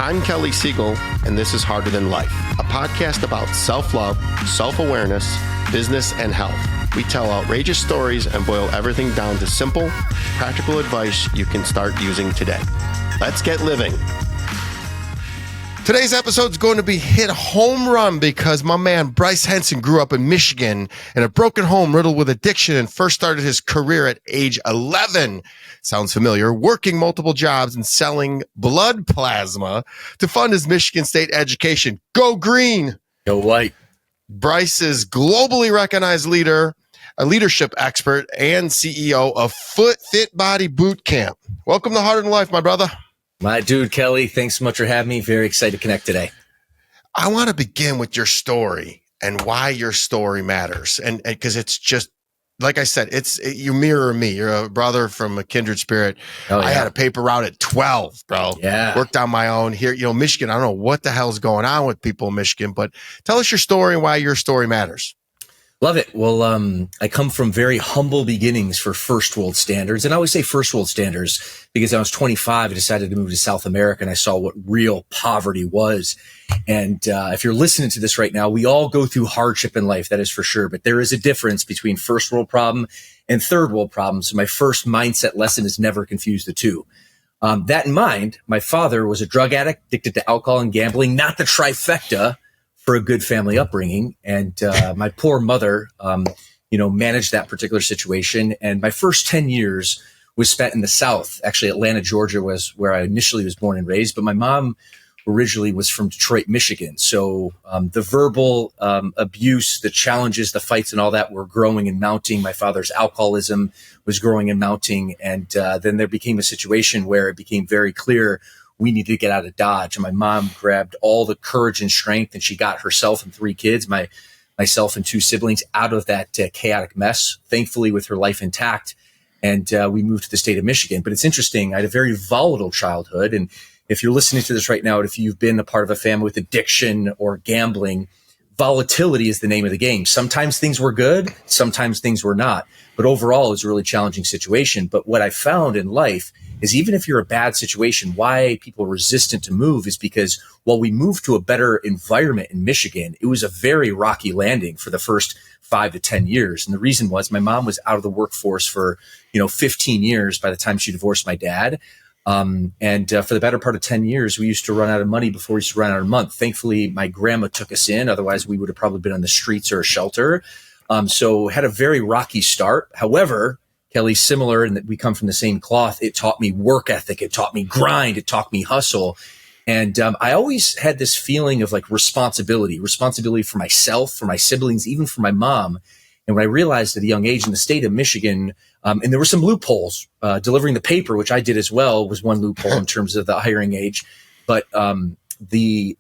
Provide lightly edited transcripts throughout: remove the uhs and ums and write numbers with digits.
I'm Kelly Siegel, and this is Harder Than Life, a podcast about self-love, self-awareness, business, and health. We tell outrageous stories and boil everything down to simple, practical advice you can start using today. Let's get living. Today's episode is going to be hit home run because my man Bryce Henson grew up in Michigan in a broken home riddled with addiction and first started his career at age 11. Sounds familiar. Working multiple jobs and selling blood plasma to fund his Michigan State education. Go green. Go white. Bryce is globally recognized leader, a leadership expert, and CEO of Fit Body Bootcamp. Welcome to Harder Than Life, my brother. My dude, Kelly, thanks so much for having me. Very excited to connect today. I want to begin with your story and why your story matters. And because it's just, like I said, you mirror me. You're a brother from a kindred spirit. Oh, yeah. I had a paper route at 12, bro. Yeah. Worked on my own here. Michigan, I don't know what the hell's going on with people in Michigan, but tell us your story and why your story matters. Love it. Well, I come from very humble beginnings for first world standards. And I always say first world standards because I was 25, I decided to move to South America and I saw what real poverty was. And if you're listening to this right now, we all go through hardship in life, that is for sure. But there is a difference between first world problem and third world problems. So my first mindset lesson is never confuse the two. That in mind, my father was a drug addict, addicted to alcohol and gambling, not the trifecta for a good family upbringing. And my poor mother, managed that particular situation. And my first 10 years was spent in the South. Actually, Atlanta, Georgia was where I initially was born and raised. But my mom originally was from Detroit, Michigan. So the verbal abuse, the challenges, the fights and all that were growing and mounting. My father's alcoholism was growing and mounting. And then there became a situation where it became very clear we needed to get out of Dodge. And my mom grabbed all the courage and strength and she got herself and 3 kids, myself and 2 siblings out of that chaotic mess, thankfully with her life intact. And we moved to the state of Michigan. But it's interesting. I had a very volatile childhood. And if you're listening to this right now, if you've been a part of a family with addiction or gambling, volatility is the name of the game. Sometimes things were good, sometimes things were not. But overall, it was a really challenging situation. But what I found in life is even if you're a bad situation, why people are resistant to move is because while we moved to a better environment in Michigan, it was a very rocky landing for the first 5 to 10 years. And the reason was my mom was out of the workforce for, 15 years by the time she divorced my dad. And for the better part of 10 years, we used to run out of money before we used to run out of month. Thankfully, my grandma took us in. Otherwise, we would have probably been on the streets or a shelter. So had a very rocky start. However, Kelly, similar in that we come from the same cloth. It taught me work ethic. It taught me grind. It taught me hustle. And I always had this feeling of like responsibility for myself, for my siblings, even for my mom. And when I realized at a young age in the state of Michigan, and there were some loopholes, delivering the paper, which I did as well, was one loophole in terms of the hiring age. But in the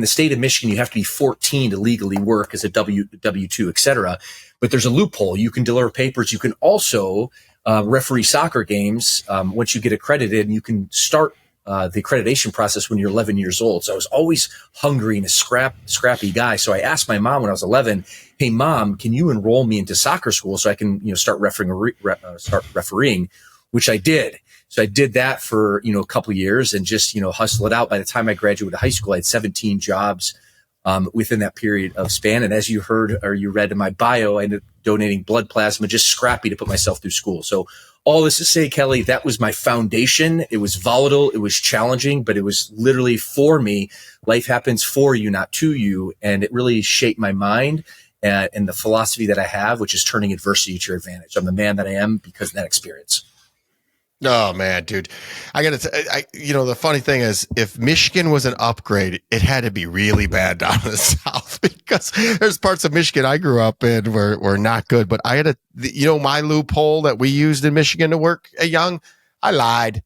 state of Michigan, you have to be 14 to legally work as a W-2, et cetera. But there's a loophole. You can deliver papers. You can also referee soccer games once you get accredited, and you can start the accreditation process when you're 11 years old. So I was always hungry and a scrappy guy. So I asked my mom when I was 11, "Hey, Mom, can you enroll me into soccer school so I can start refereeing?" Which I did. So I did that for a couple of years and just hustle it out. By the time I graduated high school, I had 17 jobs within that period of span. And as you heard or you read in my bio, I ended up donating blood plasma, just scrappy to put myself through school. So all this to say, Kelly, that was my foundation. It was volatile. It was challenging, but it was literally for me. Life happens for you, not to you. And it really shaped my mind and the philosophy that I have, which is turning adversity to your advantage. I'm the man that I am because of that experience. Oh man, dude. I gotta the funny thing is if Michigan was an upgrade, it had to be really bad down in the South because there's parts of Michigan I grew up in were not good. But I had my loophole that we used in Michigan to work young. I lied.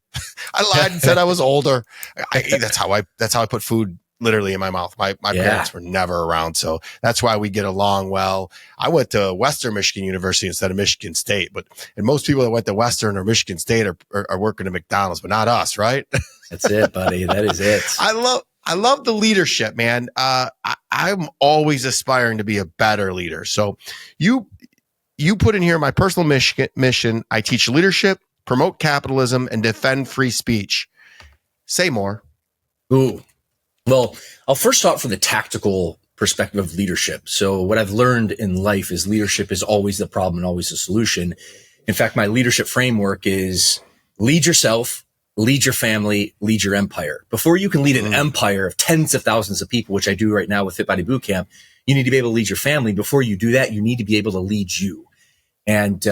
I lied and said I was older. That's how I put food literally in my mouth. My parents were never around. So that's why we get along well. I went to Western Michigan University instead of Michigan State, and most people that went to Western or Michigan State are working at McDonald's, but not us, right? That's it, buddy. That is it. I love the leadership, man. I'm always aspiring to be a better leader. So you put in here my personal mission. I teach leadership, promote capitalism, and defend free speech. Say more. Ooh. Well, I'll first start from the tactical perspective of leadership. So what I've learned in life is leadership is always the problem and always the solution. In fact, my leadership framework is lead yourself, lead your family, lead your empire. Before you can lead an empire of tens of thousands of people, which I do right now with Fit Body Bootcamp, you need to be able to lead your family. Before you do that, you need to be able to lead you. And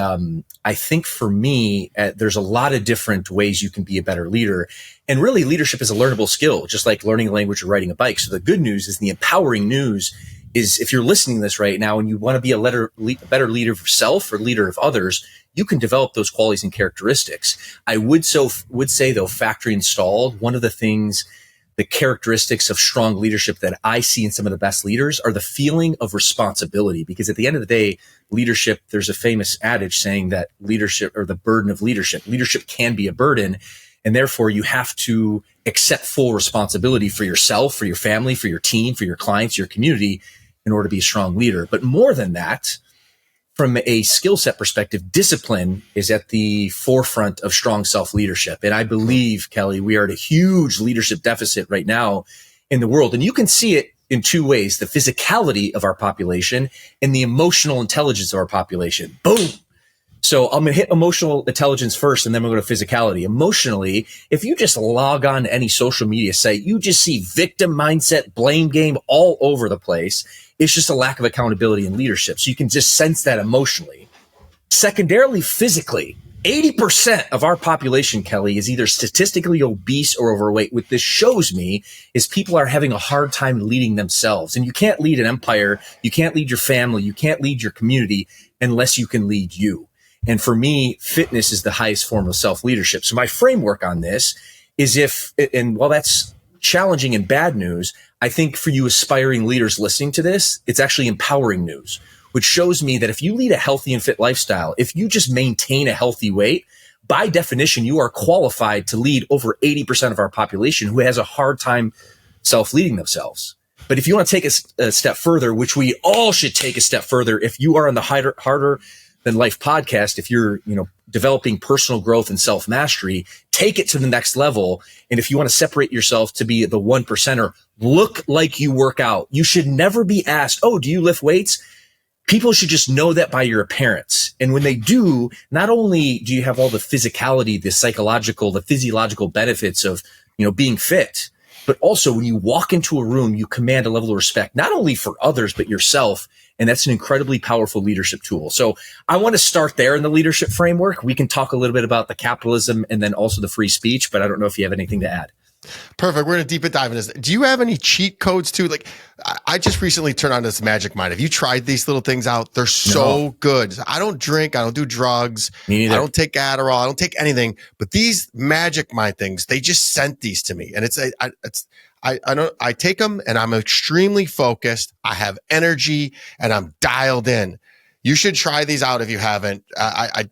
I think for me, there's a lot of different ways you can be a better leader. And really, leadership is a learnable skill, just like learning a language or riding a bike. So the good news is the empowering news is if you're listening to this right now and you want to be a better leader of yourself or leader of others, you can develop those qualities and characteristics. I would say, though, factory installed, one of the things, the characteristics of strong leadership that I see in some of the best leaders are the feeling of responsibility. Because at the end of the day, leadership, there's a famous adage saying that leadership, or the burden of leadership can be a burden. And therefore you have to accept full responsibility for yourself, for your family, for your team, for your clients, your community in order to be a strong leader. But more than that, from a skill set perspective, discipline is at the forefront of strong self-leadership. And I believe, Kelly, we are at a huge leadership deficit right now in the world. And you can see it in two ways: the physicality of our population and the emotional intelligence of our population. Boom. So I'm going to hit emotional intelligence first, and then we'll go to physicality. Emotionally, if you just log on to any social media site, you just see victim mindset, blame game all over the place. It's just a lack of accountability and leadership. So you can just sense that emotionally. Secondarily, physically, 80% of our population, Kelly, is either statistically obese or overweight. What this shows me is people are having a hard time leading themselves. And you can't lead an empire, you can't lead your family, you can't lead your community unless you can lead you. And for me, fitness is the highest form of self-leadership. So my framework on this is and while that's challenging and bad news, I think for you aspiring leaders listening to this, it's actually empowering news, which shows me that if you lead a healthy and fit lifestyle, if you just maintain a healthy weight, by definition, you are qualified to lead over 80% of our population who has a hard time self-leading themselves. But if you want to take a step further, which we all should take a step further, if you are on the harder than life podcast, if you're, developing personal growth and self-mastery, take it to the next level. And if you want to separate yourself to be the 1%er, look like you work out. You should never be asked, oh, do you lift weights? People should just know that by your appearance. And when they do, not only do you have all the physicality, the psychological, the physiological benefits of, being fit, but also when you walk into a room, you command a level of respect, not only for others, but yourself. And that's an incredibly powerful leadership tool. So I want to start there in the leadership framework. We can talk a little bit about the capitalism and then also the free speech, but I don't know if you have anything to add. Perfect. We're going to deep dive into this. Do you have any cheat codes too? Like I just recently turned on this Magic Mind. Have you tried these little things out? They're so good. I don't drink. I don't do drugs. Me neither. I don't take Adderall. I don't take anything, but these Magic Mind things, they just sent these to me. And I take them and I'm extremely focused. I have energy and I'm dialed in. You should try these out if you haven't. I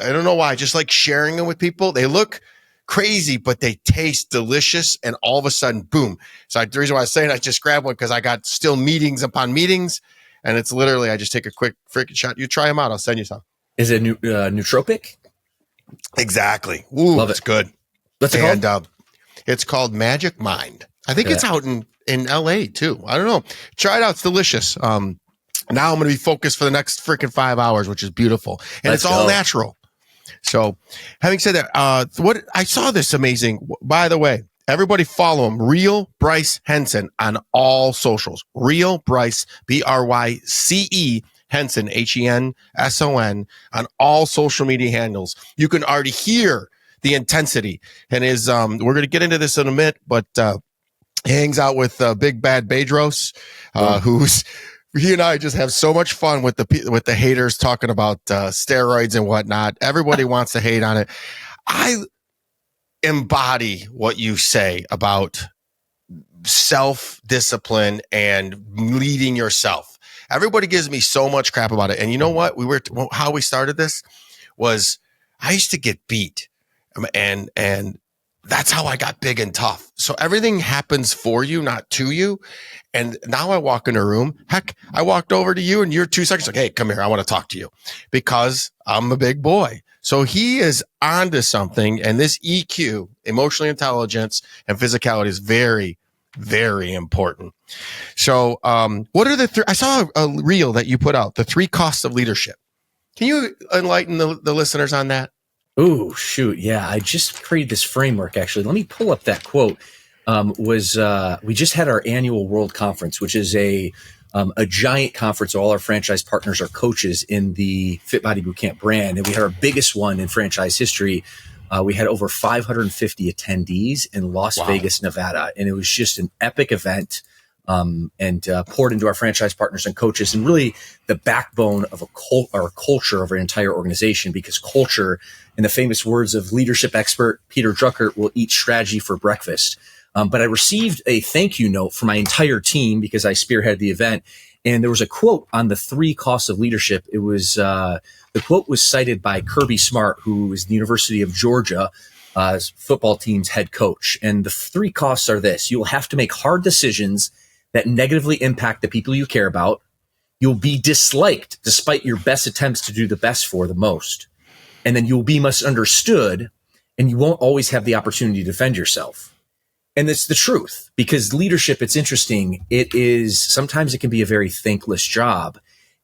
don't know why. I just like sharing them with people. They look crazy, but they taste delicious. And all of a sudden, boom. So the reason why I was saying I just grabbed one because I got still meetings upon meetings. And it's literally, I just take a quick freaking shot. You try them out. I'll send you some. Is it nootropic? Exactly. Ooh, Love it. It's good. What's it called? It's called Magic Mind. I think it's out in LA too. I don't know. Try it out. It's delicious. Now I'm going to be focused for the next freaking 5 hours, which is beautiful. And it's all natural. So having said that, what I saw this amazing, by the way, everybody follow him. Real Bryce Henson on all socials. Real Bryce, BRYCE Henson, HENSON on all social media handles. You can already hear the intensity and we're going to get into this in a minute, but, he hangs out with Big Bad Bedros, he and I just have so much fun with the haters talking about steroids and whatnot. Everybody wants to hate on it. I embody what you say about self-discipline and leading yourself. Everybody gives me so much crap about it. And you know what? How we started this was I used to get beat and that's how I got big and tough. So everything happens for you, not to you. And now I walk in a room. Heck, I walked over to you and you're 2 seconds like, hey, come here. I want to talk to you because I'm a big boy. So he is onto something, and this EQ, emotional intelligence, and physicality is very, very important. So, what are the three? I saw a reel that you put out, the 3 costs of leadership. Can you enlighten the listeners on that? Oh, shoot. Yeah. I just created this framework, actually. Let me pull up that quote. We just had our annual World Conference, which is a giant conference. All our franchise partners are coaches in the Fit Body Bootcamp brand. And we had our biggest one in franchise history. We had over 550 attendees in Las Vegas, Nevada. And it was just an epic event. And poured into our franchise partners and coaches, and really the backbone of our culture of our entire organization, because culture, in the famous words of leadership expert Peter Drucker, will eat strategy for breakfast. But I received a thank you note from my entire team because I spearheaded the event. And there was a quote on the 3 costs of leadership. It was, the quote was cited by Kirby Smart, who is the University of Georgia football team's head coach. And the 3 costs are this: you'll have to make hard decisions that negatively impact the people you care about. You'll be disliked despite your best attempts to do the best for the most. And then you'll be misunderstood, and you won't always have the opportunity to defend yourself. And it's the truth, because leadership, it's interesting. Sometimes it can be a very thankless job.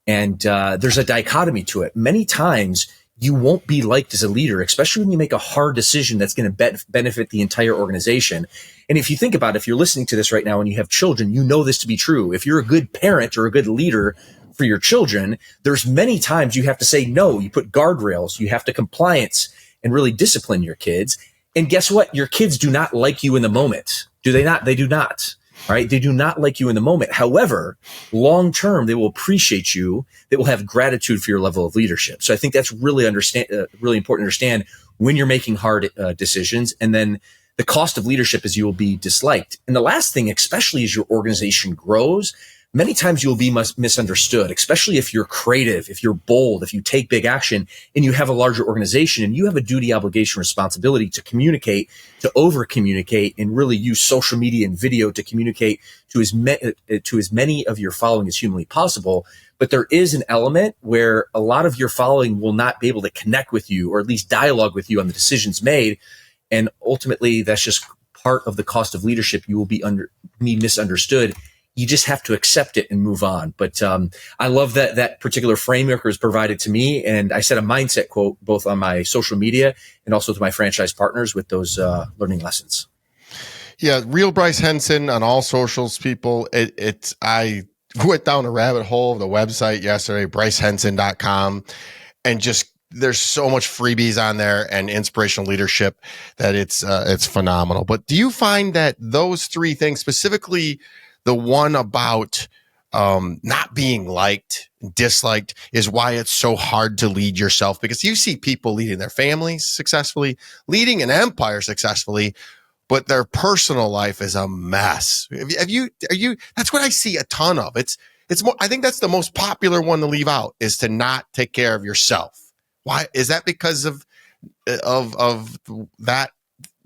And there's a dichotomy to it. Many times you won't be liked as a leader, especially when you make a hard decision that's going to benefit the entire organization. And if you think about it, if you're listening to this right now and you have children, you know this to be true. If you're a good parent or a good leader for your children, there's many times you have to say no. You put guardrails, you have to compliance and really discipline your kids. And guess what? Your kids do not like you in the moment. Do they not? They do not. Right? They do not like you in the moment. However, long term, they will appreciate you. They will have gratitude for your level of leadership. So I think that's really important to understand when you're making hard decisions. And then the cost of leadership is you will be disliked. And the last thing, especially as your organization grows, many times you will be misunderstood, especially if you're creative, if you're bold, if you take big action and you have a larger organization and you have a duty, obligation, responsibility to communicate, to over communicate, and really use social media and video to communicate to as many of your following as humanly possible. But there is an element where a lot of your following will not be able to connect with you, or at least dialogue with you on the decisions made. And ultimately, that's just part of the cost of leadership. You will be misunderstood. You just have to accept it and move on. But I love that particular framework was provided to me. And I set a mindset quote both on my social media and also to my franchise partners with those learning lessons. Yeah, real Bryce Henson on all socials, people. I went down a rabbit hole of the website yesterday, brycehenson.com, and just there's so much freebies on there and inspirational leadership that it's phenomenal. But do you find that those 3 things, specifically the one about not being liked, disliked, is why it's so hard to lead yourself? Because you see people leading their families successfully, leading an empire successfully, but their personal life is a mess. Are you? That's what I see a ton of. It's more. I think that's the most popular one to leave out, is to not take care of yourself. Why is that? Because of that,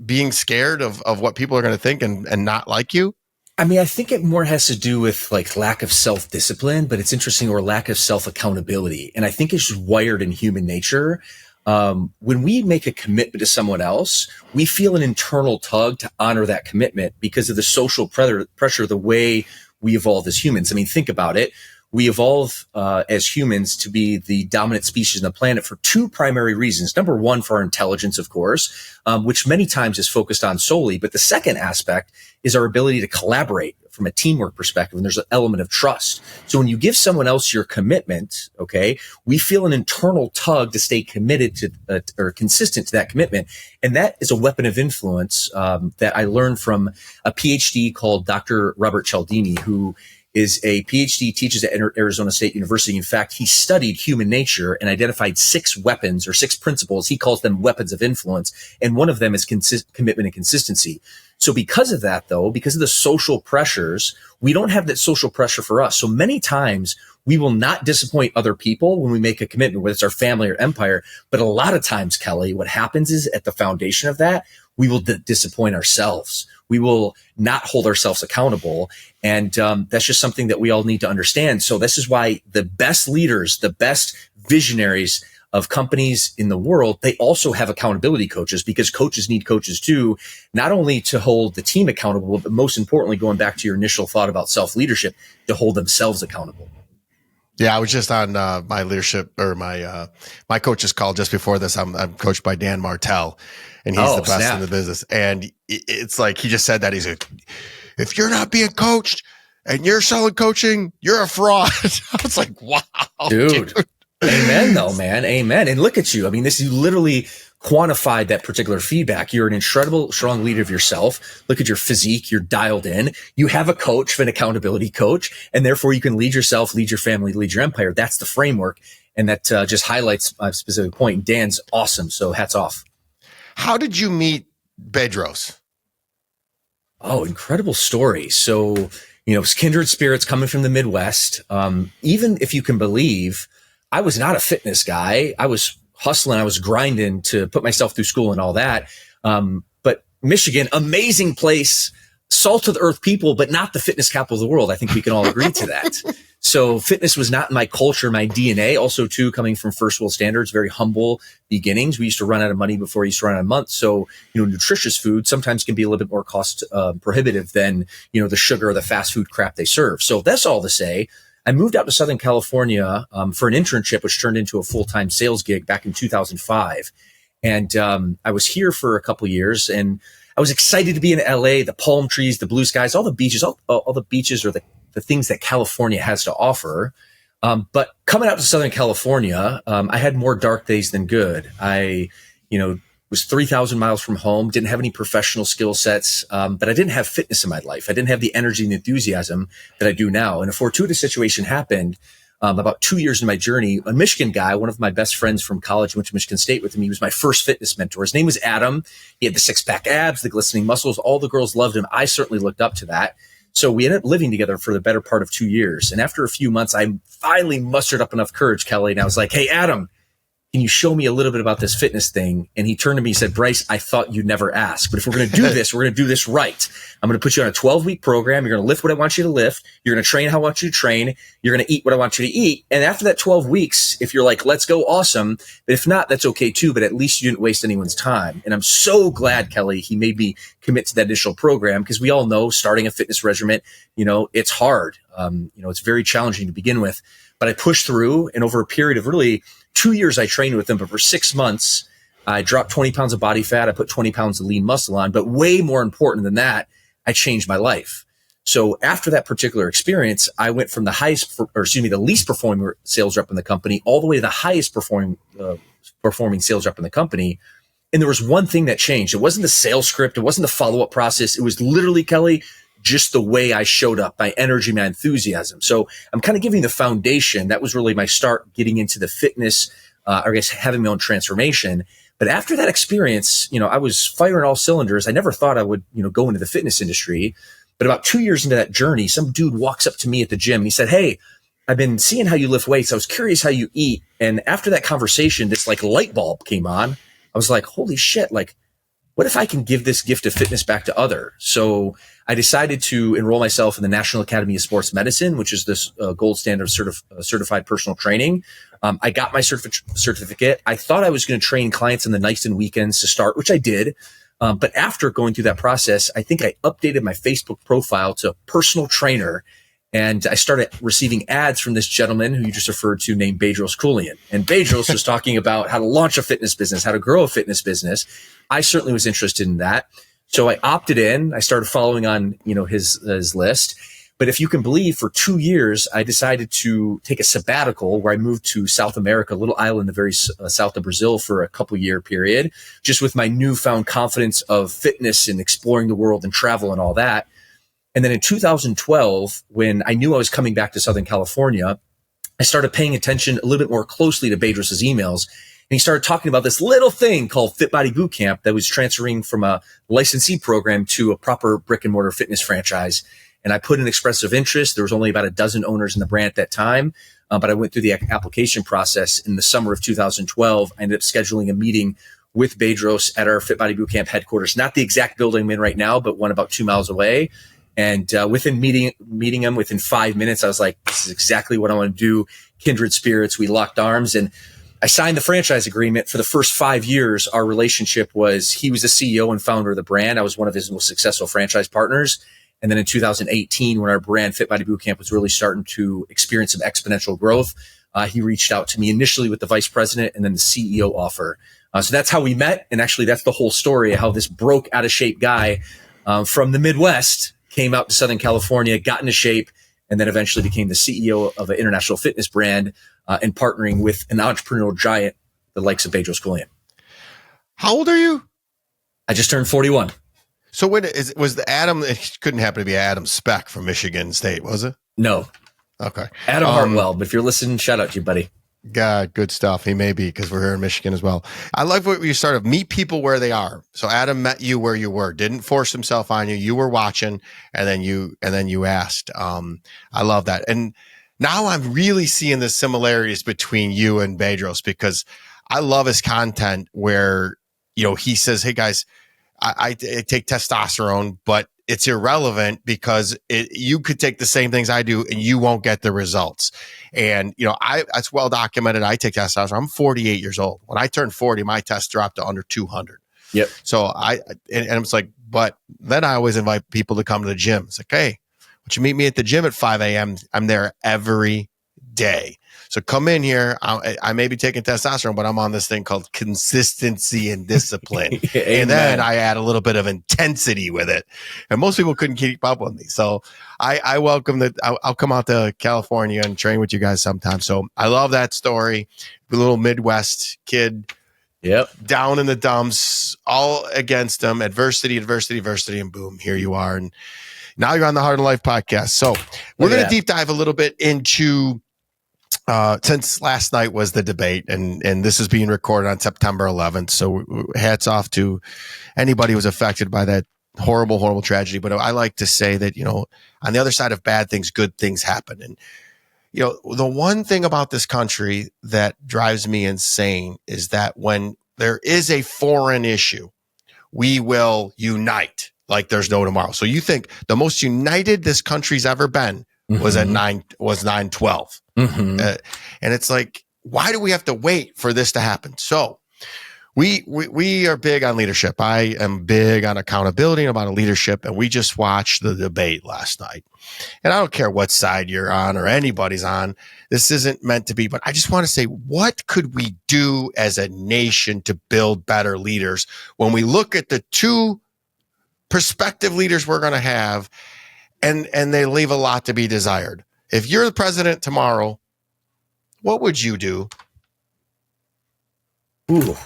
being scared of what people are going to think and not like you. I mean, I think it more has to do with like lack of self-discipline, but it's interesting, or lack of self-accountability. And I think it's just wired in human nature. When we make a commitment to someone else, we feel an internal tug to honor that commitment because of the social pressure, the way we evolve as humans. I mean, think about it. We evolve as humans to be the dominant species on the planet for 2 primary reasons. Number one, for our intelligence, of course, which many times is focused on solely. But the second aspect is our ability to collaborate from a teamwork perspective. And there's an element of trust. So when you give someone else your commitment, okay, we feel an internal tug to stay committed to or consistent to that commitment. And that is a weapon of influence that I learned from a PhD called Dr. Robert Cialdini, who is a PhD, teaches at Arizona State University. In fact, he studied human nature and identified 6 weapons or 6 principles. He calls them weapons of influence. And one of them is commitment and consistency. So because of that, though, because of the social pressures, we don't have that social pressure for us. So many times we will not disappoint other people when we make a commitment, whether it's our family or empire. But a lot of times, Kelly, what happens is at the foundation of that, we will disappoint ourselves. We will not hold ourselves accountable. And that's just something that we all need to understand. So this is why the best leaders, the best visionaries of companies in the world, they also have accountability coaches, because coaches need coaches too, not only to hold the team accountable, but most importantly, going back to your initial thought about self-leadership, to hold themselves accountable. Yeah, I was just on my leadership or my coach's call just before this. I'm coached by Dan Martell, and he's the best in the business. And it's like he just said that. He's like, if you're not being coached and you're selling coaching, you're a fraud. I was like, wow, dude. Amen, though, man. Amen. And look at you. I mean, this, you literally quantified that particular feedback. You're an incredible, strong leader of yourself. Look at your physique. You're dialed in. You have a coach, an accountability coach, and therefore you can lead yourself, lead your family, lead your empire. That's the framework. And that just highlights a specific point. Dan's awesome. So hats off. How did you meet Bedros? Oh, incredible story. So, you know, it's kindred spirits coming from the Midwest. Even if you can believe, I was not a fitness guy. I was hustling. I was grinding to put myself through school and all that. But Michigan, amazing place, salt of the earth people, but not the fitness capital of the world. I think we can all agree to that. So fitness was not in my culture, my DNA. Also, too, coming from first world standards, very humble beginnings. We used to run out of money before we used to run out of month. So, you know, nutritious food sometimes can be a little bit more cost prohibitive than, you know, the sugar or the fast food crap they serve. So that's all to say, I moved out to Southern California for an internship, which turned into a full-time sales gig back in 2005. And I was here for a couple of years, and I was excited to be in LA, the palm trees, the blue skies, all the beaches, all the beaches are the things that California has to offer. But coming out to Southern California, I had more dark days than good. I, you know, was 3,000 miles from home, didn't have any professional skill sets, but I didn't have fitness in my life. I didn't have the energy and enthusiasm that I do now. And a fortuitous situation happened about 2 years in my journey. A Michigan guy, one of my best friends from college, went to Michigan State with him. He was my first fitness mentor. His name was Adam. He had the six-pack abs, the glistening muscles. All the girls loved him. I certainly looked up to that. So we ended up living together for the better part of 2 years. And after a few months, I finally mustered up enough courage, Kelly, and I was like, hey, Adam, can you show me a little bit about this fitness thing? And he turned to me and said, Bryce, I thought you'd never ask, but if we're going to do this, we're going to do this right. I'm going to put you on a 12-week program. You're going to lift what I want you to lift. You're going to train how I want you to train. You're going to eat what I want you to eat. And after that 12 weeks, if you're like, let's go, awesome. But if not, that's okay too. But at least you didn't waste anyone's time. And I'm so glad, Kelly, he made me commit to that initial program, because we all know starting a fitness regimen, you know, it's hard. You know, it's very challenging to begin with. But I pushed through, and over a period of really 2 years, I trained with them. But for 6 months, I dropped 20 pounds of body fat. I put 20 pounds of lean muscle on. But way more important than that, I changed my life. So after that particular experience, I went from the least performing sales rep in the company all the way to the highest performing sales rep in the company. And there was one thing that changed. It wasn't the sales script. It wasn't the follow-up process. It was literally, Kelly, just the way I showed up, my energy, my enthusiasm. So I'm kind of giving the foundation. That was really my start getting into the fitness, I guess having my own transformation. But after that experience, you know, I was firing all cylinders. I never thought I would, you know, go into the fitness industry. But about 2 years into that journey, some dude walks up to me at the gym and he said, hey, I've been seeing how you lift weights. I was curious how you eat. And after that conversation, this like light bulb came on. I was like, holy shit, like, what if I can give this gift of fitness back to others? So I decided to enroll myself in the National Academy of Sports Medicine, which is this gold standard certified personal training. I got my certificate. I thought I was going to train clients on the nights and weekends to start, which I did. But after going through that process, I think I updated my Facebook profile to personal trainer. And I started receiving ads from this gentleman who you just referred to named Bedros Keuilian. And Bedros was talking about how to launch a fitness business, how to grow a fitness business. I certainly was interested in that. So I opted in. I started following on, you know, his list. But if you can believe, for 2 years, I decided to take a sabbatical where I moved to South America, a little island in the very south of Brazil, for a couple year period, just with my newfound confidence of fitness and exploring the world and travel and all that. And then in 2012, when I knew I was coming back to Southern California, I started paying attention a little bit more closely to Bedros' emails. And he started talking about this little thing called Fit Body Bootcamp that was transferring from a licensee program to a proper brick and mortar fitness franchise. And I put in expressive interest. There was only about a dozen owners in the brand at that time. But I went through the application process in the summer of 2012. I ended up scheduling a meeting with Bedros at our Fit Body Bootcamp headquarters, not the exact building I'm in right now, but one about 2 miles away. And within meeting him, within 5 minutes, I was like, this is exactly what I want to do. Kindred spirits. We locked arms. And I signed the franchise agreement. For the first 5 years, our relationship was he was the CEO and founder of the brand. I was one of his most successful franchise partners. And then in 2018, when our brand Fit Body Bootcamp was really starting to experience some exponential growth, he reached out to me initially with the vice president and then the CEO offer. So that's how we met. And actually, that's the whole story of how this broke out of shape guy from the Midwest came out to Southern California, got into shape, and then eventually became the CEO of an international fitness brand and partnering with an entrepreneurial giant, the likes of Bedros Keuilian. How old are you? I just turned 41. So was the Adam, it couldn't happen to be Adam Speck from Michigan State, was it? No. Okay. Adam Hartwell, but if you're listening, shout out to you, buddy. God, good stuff. He may be, because we're here in Michigan as well. I love what you started. Meet people where they are. So Adam met you where you were, didn't force himself on you. You were watching, and then you asked. I love that. And now I'm really seeing the similarities between you and Bedros, because I love his content where, he says, hey guys, I take testosterone, but it's irrelevant because you could take the same things I do and you won't get the results. And, it's well documented. I take testosterone. I'm 48 years old. When I turned 40, my test dropped to under 200. Yep. So and it's like, but then I always invite people to come to the gym. It's like, hey, would you meet me at the gym at 5 a.m.? I'm there every day. So come in here. I may be taking testosterone, but I'm on this thing called consistency and discipline. And then I add a little bit of intensity with it. And most people couldn't keep up with me. So I welcome that. I'll come out to California and train with you guys sometime. So I love that story. The little Midwest kid. Yep. Down in the dumps, all against them. Adversity, and boom, here you are. And now you're on the Heart of Life podcast. So we're going to deep dive a little bit into, since last night was the debate, and this is being recorded on September 11th. So hats off to anybody who was affected by that horrible, horrible tragedy. But I like to say that, on the other side of bad things, good things happen. And, the one thing about this country that drives me insane is that when there is a foreign issue, we will unite like there's no tomorrow. So you think the most united this country's ever been was at 9/12. Mm-hmm. And it's like, why do we have to wait for this to happen? So we are big on leadership. I am big on accountability and about leadership. And we just watched the debate last night. And I don't care what side you're on or anybody's on. This isn't meant to be, but I just want to say, what could we do as a nation to build better leaders when we look at the two prospective leaders we're going to have, and they leave a lot to be desired? If you're the president tomorrow, what would you do? Ooh,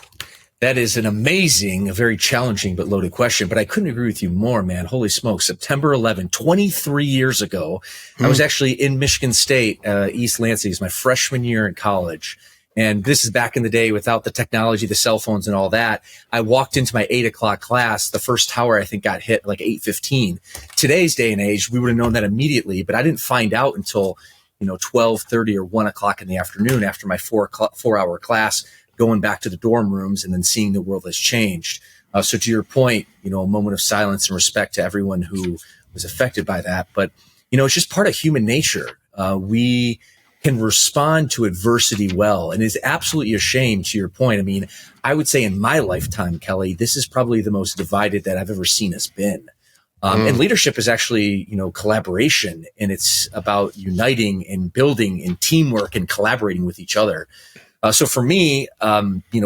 that is an amazing, a very challenging but loaded question. But I couldn't agree with you more, man. Holy smokes. September 11, 23 years ago, I was actually in Michigan State, East Lansing. It was my freshman year in college. And this is back in the day without the technology, the cell phones and all that. I walked into my 8 o'clock class. The first tower, I think, got hit like 8:15. Today's day and age, we would have known that immediately, but I didn't find out until, 12:30 or 1 o'clock in the afternoon after my 4-hour class, going back to the dorm rooms and then seeing the world has changed. So to your point, a moment of silence and respect to everyone who was affected by that. But, it's just part of human nature. We can respond to adversity well, and is absolutely a shame, to your point. I mean, I would say in my lifetime, Kelly, this is probably the most divided that I've ever seen us been. And leadership is actually, collaboration, and it's about uniting and building and teamwork and collaborating with each other. So for me,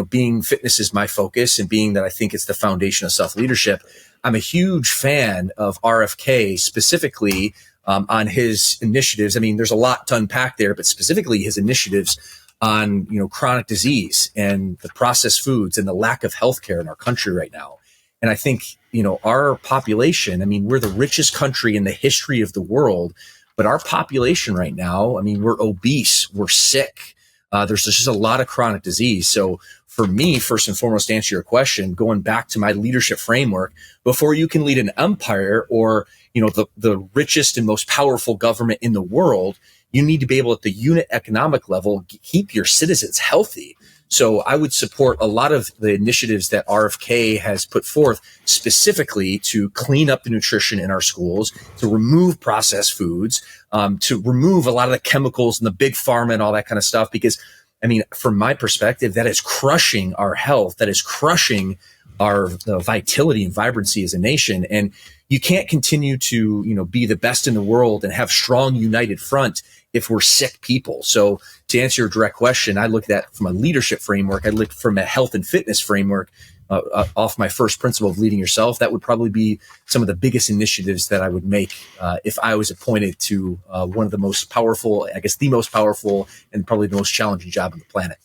being fitness is my focus, and being that I think it's the foundation of self-leadership, I'm a huge fan of RFK, specifically on his initiatives. I mean, there's a lot to unpack there, but specifically his initiatives on, chronic disease and the processed foods and the lack of healthcare in our country right now. And I think, our population, I mean, we're the richest country in the history of the world, but our population right now, I mean, we're obese, we're sick. There's just a lot of chronic disease. So for me, first and foremost, to answer your question, going back to my leadership framework, before you can lead an empire or, the richest and most powerful government in the world, you need to be able at the unit economic level, keep your citizens healthy. So I would support a lot of the initiatives that RFK has put forth specifically to clean up the nutrition in our schools, to remove processed foods, to remove a lot of the chemicals and the big pharma and all that kind of stuff. Because I mean, from my perspective, that is crushing our health. That is crushing our vitality and vibrancy as a nation. And you can't continue to, be the best in the world and have strong, united front if we're sick people. So to answer your direct question, I look at that from a leadership framework. I look from a health and fitness framework off my first principle of leading yourself. That would probably be some of the biggest initiatives that I would make if I was appointed to one of the most powerful, I guess the most powerful and probably the most challenging job on the planet.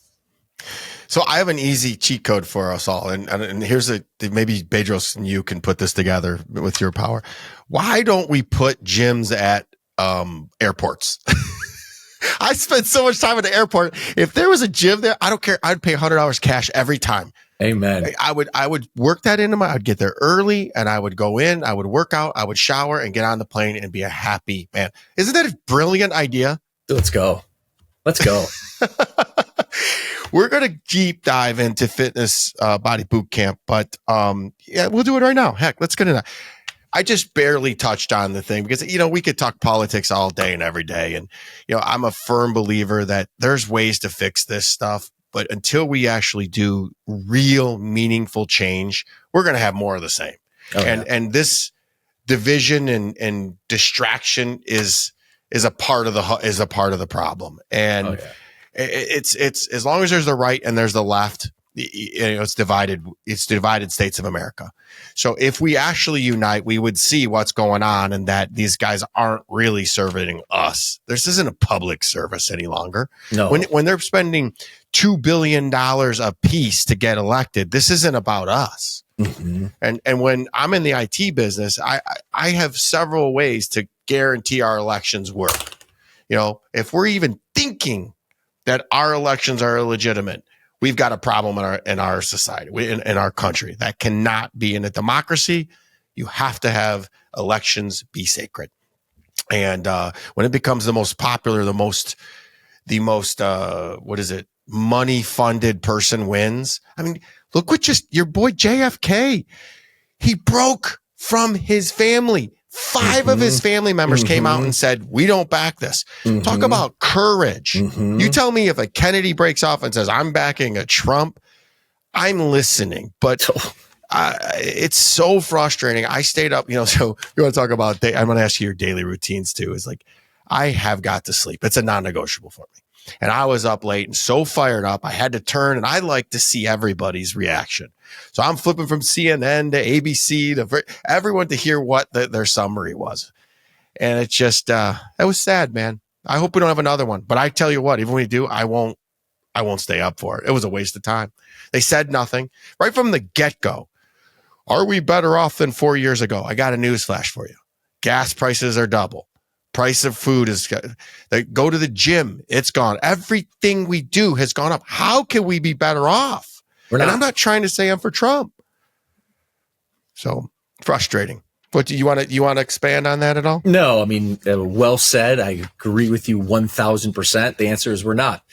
So I have an easy cheat code for us all. And here's maybe Bedros and you can put this together with your power. Why don't we put gyms at airports? I spend so much time at the airport. If there was a gym there, I don't care. I'd pay $100 cash every time. Amen. I would work that into I'd get there early and I would go in, I would work out, I would shower and get on the plane and be a happy man. Isn't that a brilliant idea? Let's go. We're going to deep dive into fitness body boot camp, but yeah, we'll do it right now. Heck, let's get into that. I just barely touched on the thing because, we could talk politics all day and every day. And, I'm a firm believer that there's ways to fix this stuff. But until we actually do real meaningful change, we're going to have more of the same. Oh, and this division and distraction is a part of the problem. And it's as long as there's the right and there's the left, it's divided states of America. So if we actually unite, we would see what's going on and that these guys aren't really serving us. This isn't a public service any longer. No. When they're spending $2 billion a piece to get elected, this isn't about us. Mm-hmm. And when I'm in the IT business, I have several ways to guarantee our elections work. If we're even thinking that our elections are illegitimate, we've got a problem in our society, in our country. That cannot be in a democracy. You have to have elections be sacred. And when it becomes the most popular, the most money funded person wins. I mean, look what your boy JFK, he broke from his family. 5 of his family members came out and said, we don't back this. Talk about courage. You tell me if a Kennedy breaks off and says, I'm backing a Trump, I'm listening. But it's so frustrating. I stayed up, so you want to talk about, I'm going to ask you your daily routines too. Is like, I have got to sleep. It's a non-negotiable for me. And I was up late and so fired up. I had to turn and I like to see everybody's reaction. So I'm flipping from CNN to ABC to everyone to hear what their summary was. And it just, that was sad, man. I hope we don't have another one. But I tell you what, even when we do, I won't stay up for it. It was a waste of time. They said nothing right from the get-go. Are we better off than 4 years ago? I got a news flash for you. Gas prices are double. Price of food is, they go to the gym, it's gone. Everything we do has gone up. How can we be better off? And I'm not trying to say I'm for Trump. So frustrating. What do you want to expand on that at all? No, I mean, well said. I agree with you 1000%. The answer is we're not.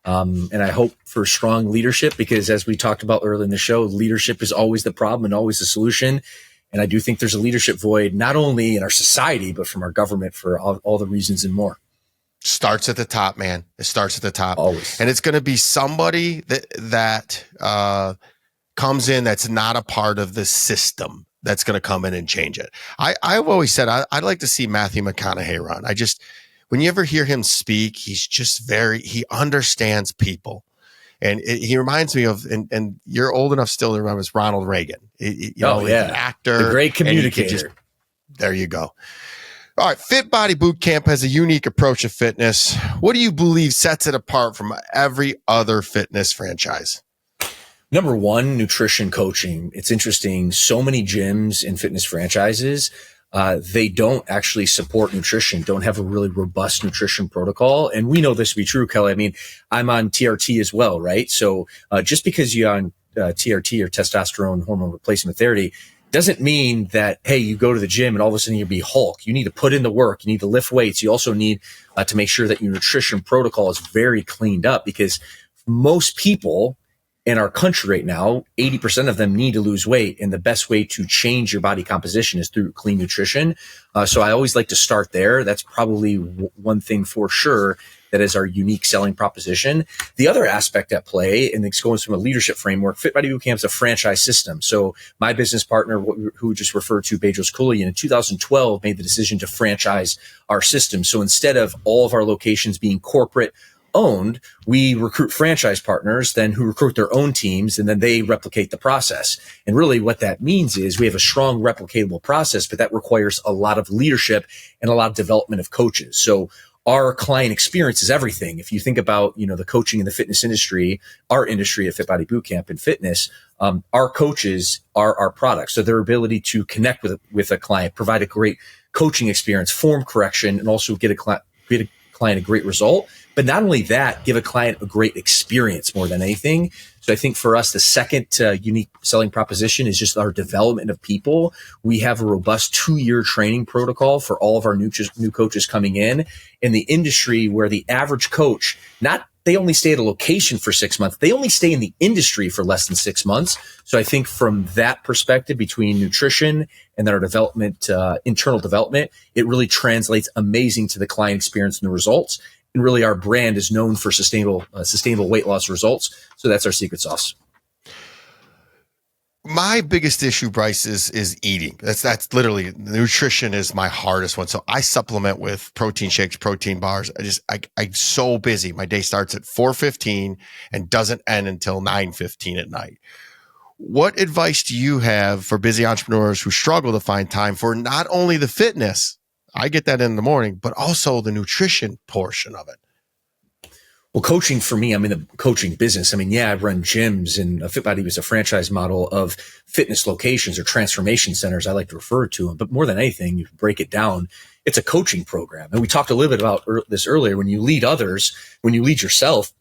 And I hope for strong leadership because as we talked about earlier in the show, leadership is always the problem and always the solution. And I do think there's a leadership void, not only in our society, but from our government for all the reasons and more. Starts at the top, man. It starts at the top. Always. And it's going to be somebody that comes in that's not a part of the system that's going to come in and change it. I've always said I'd like to see Matthew McConaughey run. When you ever hear him speak, he's just he understands people. And he reminds me of, and you're old enough still to remember, Ronald Reagan. He's an actor. The great communicator. There you go. All right. Fit Body Bootcamp has a unique approach to fitness. What do you believe sets it apart from every other fitness franchise? Number one, nutrition coaching. It's interesting. So many gyms and fitness franchises, they don't actually support nutrition, don't have a really robust nutrition protocol. And we know this to be true, Kelly. I mean, I'm on TRT as well, right? So just because you're on TRT or testosterone hormone replacement therapy doesn't mean that, hey, you go to the gym and all of a sudden you'll be Hulk. You need to put in the work. You need to lift weights. You also need to make sure that your nutrition protocol is very cleaned up because most people, in our country right now, 80% of them need to lose weight. And the best way to change your body composition is through clean nutrition. So I always like to start there. That's probably one thing for sure that is our unique selling proposition. The other aspect at play, and it's going from a leadership framework, Fit Body Bootcamp is a franchise system. So my business partner, who we just referred to, Bedros Keuilian, in 2012 made the decision to franchise our system. So instead of all of our locations being corporate owned, we recruit franchise partners then who recruit their own teams, and then they replicate the process. And really what that means is we have a strong replicatable process, but that requires a lot of leadership and a lot of development of coaches. So our client experience is everything. If you think about, the coaching in the fitness industry, our industry at Fit Body Bootcamp and fitness, our coaches are our products. So their ability to connect with a client, provide a great coaching experience, form correction, and also get a client a great result. But not only that, give a client a great experience more than anything. So I think for us, the second unique selling proposition is just our development of people. We have a robust 2-year training protocol for all of our new coaches coming in the industry, where the average coach, they only stay at a location for 6 months. They only stay in the industry for less than 6 months. So I think from that perspective, between nutrition and then our development, internal development, it really translates amazing to the client experience and the results. And really our brand is known for sustainable weight loss results. So that's our secret sauce. My biggest issue, Bryce, is eating. That's literally, nutrition is my hardest one. So I supplement with protein shakes, protein bars. I'm so busy. My day starts at 4:15 and doesn't end until 9:15 at night. What advice do you have for busy entrepreneurs who struggle to find time for not only the fitness, I get that in the morning, but also the nutrition portion of it? Well, coaching for me, I'm in the coaching business. I run gyms, and Fit Body was a franchise model of fitness locations or transformation centers, I like to refer to them. But more than anything, you break it down, it's a coaching program. And we talked a little bit about this earlier. When you lead others, when you lead yourself,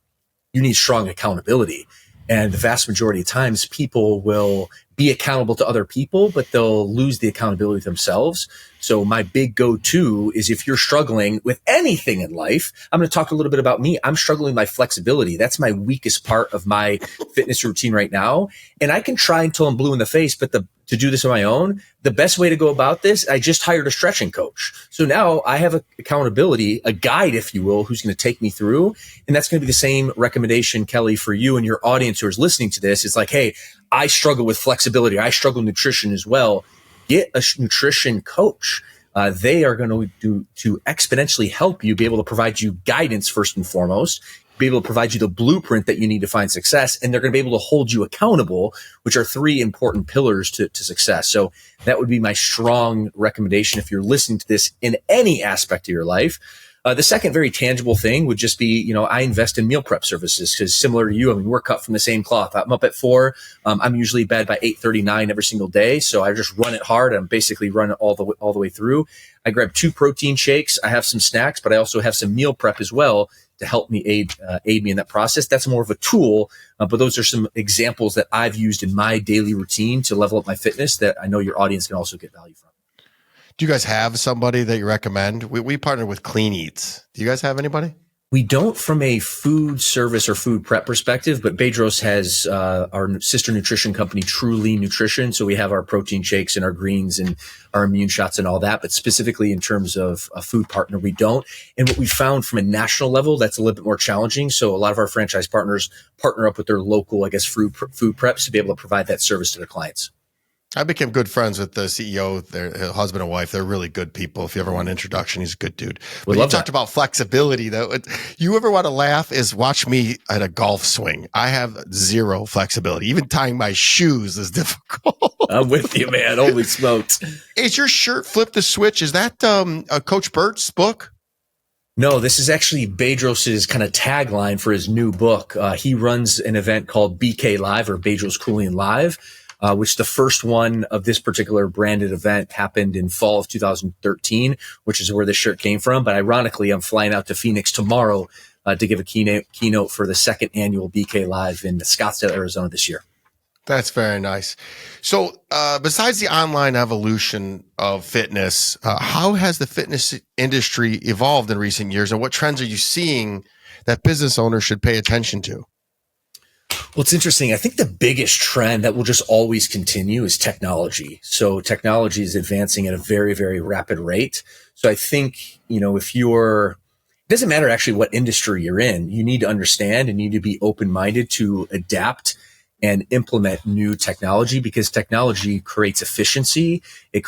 you need strong accountability. And the vast majority of times, people will be accountable to other people, but they'll lose the accountability themselves. So my big go-to is, if you're struggling with anything in life, I'm going to talk a little bit about me. I'm struggling with my flexibility. That's my weakest part of my fitness routine right now. And I can try until I'm blue in the face, but to do this on my own, the best way to go about this, I just hired a stretching coach. So now I have accountability, a guide, if you will, who's going to take me through. And that's going to be the same recommendation, Kelly, for you and your audience who is listening to this. It's like, hey, I struggle with flexibility. I struggle with nutrition as well. Get a nutrition coach. They are going to exponentially help you be able to provide you guidance first and foremost, be able to provide you the blueprint that you need to find success. And they're going to be able to hold you accountable, which are 3 important pillars to success. So that would be my strong recommendation if you're listening to this in any aspect of your life. The second very tangible thing would just be, I invest in meal prep services, because similar to you, we're cut from the same cloth. I'm up at 4. I'm usually in bed by 8:39 every single day. So I just run it hard. I'm basically run it all the way through. I grab 2 protein shakes. I have some snacks, but I also have some meal prep as well to help me aid me in that process. That's more of a tool, but those are some examples that I've used in my daily routine to level up my fitness that I know your audience can also get value from. Do you guys have somebody that you recommend? We partner with Clean Eats. Do you guys have anybody? We don't from a food service or food prep perspective, but Bedros has our sister nutrition company, Truly Nutrition. So we have our protein shakes and our greens and our immune shots and all that. But specifically in terms of a food partner, we don't. And what we found from a national level, that's a little bit more challenging. So a lot of our franchise partners partner up with their local, food preps to be able to provide that service to their clients. I became good friends with the CEO, their husband and wife. They're really good people. If you ever want an introduction, he's a good dude. But you talked about flexibility, though. You ever want to laugh is watch me at a golf swing. I have zero flexibility. Even tying my shoes is difficult. I'm with you, man. Holy smokes. Is your shirt Flip the Switch? Is that Coach Bert's book? No, this is actually Bedros's kind of tagline for his new book. He runs an event called BK Live, or Bedros Keuilian Live, which the first one of this particular branded event happened in fall of 2013, which is where this shirt came from. But ironically, I'm flying out to Phoenix tomorrow to give a keynote for the second annual BK Live in Scottsdale, Arizona this year. That's very nice. So besides the online evolution of fitness, how has the fitness industry evolved in recent years, and what trends are you seeing that business owners should pay attention to? Well, it's interesting. I think the biggest trend that will just always continue is technology. So technology is advancing at a very, very rapid rate. So I think, if it doesn't matter actually what industry you're in, you need to understand and need to be open-minded to adapt and implement new technology, because technology creates efficiency. It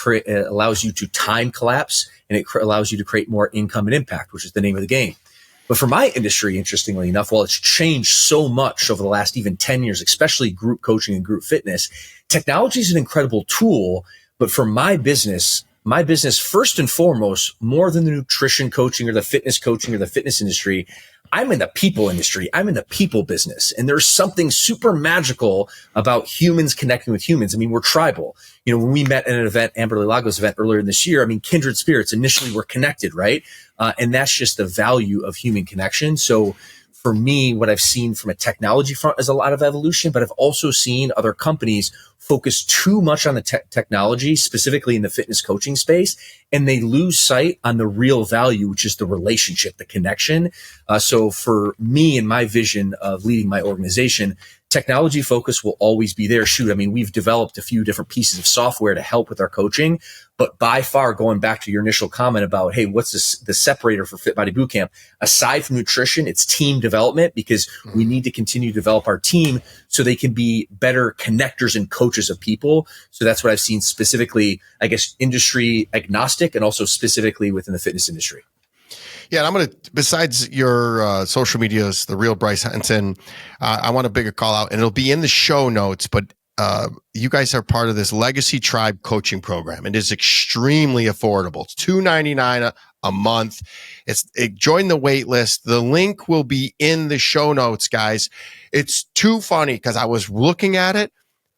allows you to time collapse, and it allows you to create more income and impact, which is the name of the game. But for my industry, interestingly enough, while it's changed so much over the last even 10 years, especially group coaching and group fitness, technology is an incredible tool. But for my business, first and foremost, more than the nutrition coaching or the fitness coaching or the fitness industry, I'm in the people industry. I'm in the people business. And there's something super magical about humans connecting with humans. I mean, we're tribal. When we met at an event, Amberley Lagos event earlier in this year, kindred spirits, initially we're connected, right? And that's just the value of human connection. So for me, what I've seen from a technology front is a lot of evolution, but I've also seen other companies focus too much on the technology, specifically in the fitness coaching space, and they lose sight on the real value, which is the relationship, the connection. So for me and my vision of leading my organization, technology focus will always be there. We've developed a few different pieces of software to help with our coaching, but by far, going back to your initial comment about, hey, what's the separator for Fit Body Bootcamp? Aside from nutrition, it's team development, because we need to continue to develop our team so they can be better connectors and coaches of people. So that's what I've seen specifically, I guess, industry agnostic, and also specifically within the fitness industry. Yeah, and I'm going to, besides your social medias, the real Bryce Henson, I want a bigger call out, and it'll be in the show notes, but you guys are part of this Legacy Tribe coaching program. It is extremely affordable. It's $299 a month. Join the wait list. The link will be in the show notes, guys. It's too funny because I was looking at it,